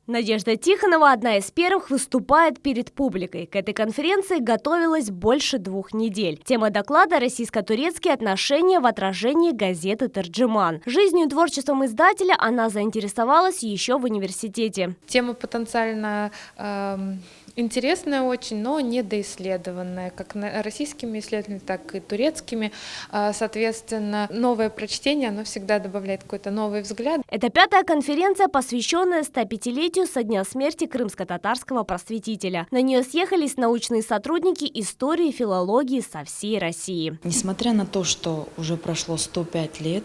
Надежда Тихонова, одна из первых, выступает перед публикой. К этой конференции готовилась больше 2 недель. Тема доклада – российско-турецкие отношения в отражении газеты «Терджеман». Жизнью и творчеством издателя она заинтересовалась еще в университете. Тема потенциально интересная очень, но недоисследованная, как российскими исследователями, так и турецкими. Соответственно, новое прочтение, оно всегда добавляет какой-то новый взгляд. Это 5-я конференция, посвященная 105-летию со дня смерти крымско-татарского просветителя. На нее съехались научные сотрудники истории и филологии со всей России. Несмотря на то, что уже прошло 105 лет,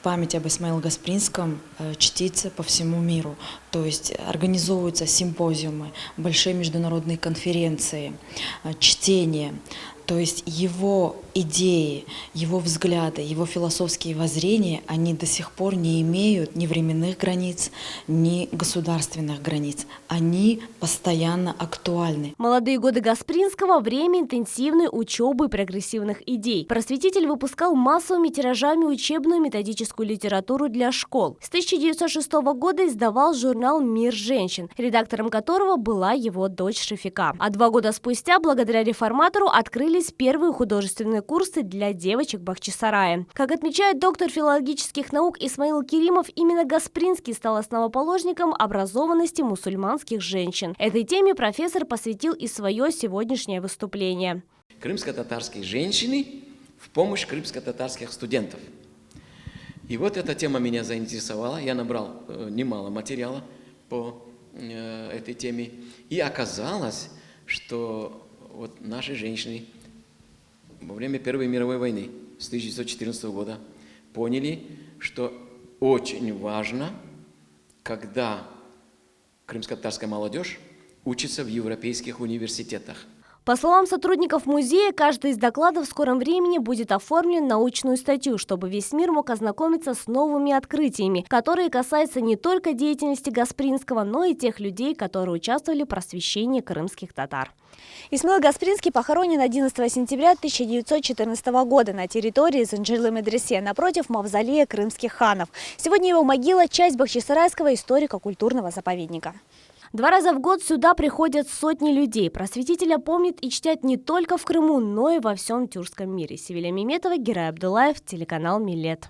память об Исмаиле Гаспринском чтится по всему миру. То есть организовываются симпозиумы, большие международные конференции, чтения. То есть его идеи, его взгляды, его философские воззрения, они до сих пор не имеют ни временных границ, ни государственных границ. Они постоянно актуальны. Молодые годы Гаспринского – время интенсивной учебы прогрессивных идей. Просветитель выпускал массовыми тиражами учебную методическую литературу для школ. С 1906 года издавал журнал «Мир женщин», редактором которого была его дочь Шафика. А 2 года спустя, благодаря реформатору, открылись первые художественные курсы для девочек Бахчисарая. Как отмечает доктор филологических наук Исмаил Керимов, именно Гаспринский стал основоположником образованности мусульманских женщин. Этой теме профессор посвятил и свое сегодняшнее выступление. Крымско-татарские женщины в помощь крымско-татарских студентов. И вот эта тема меня заинтересовала. Я набрал немало материала по этой теме. И оказалось, что вот наши женщины во время Первой мировой войны с 1914 года поняли, что очень важно, когда крымско-татарская молодежь учится в европейских университетах. По словам сотрудников музея, каждый из докладов в скором времени будет оформлен в научную статью, чтобы весь мир мог ознакомиться с новыми открытиями, которые касаются не только деятельности Гаспринского, но и тех людей, которые участвовали в просвещении крымских татар. Исмаил Гаспринский похоронен 11 сентября 1914 года на территории Занджилы-Медресе, напротив мавзолея крымских ханов. Сегодня его могила – часть Бахчисарайского историко-культурного заповедника. 2 раза в год сюда приходят сотни людей. Просветителя помнят и чтят не только в Крыму, но и во всем тюркском мире. Севиля Меметова, Герай Абдулаев, телеканал Милет.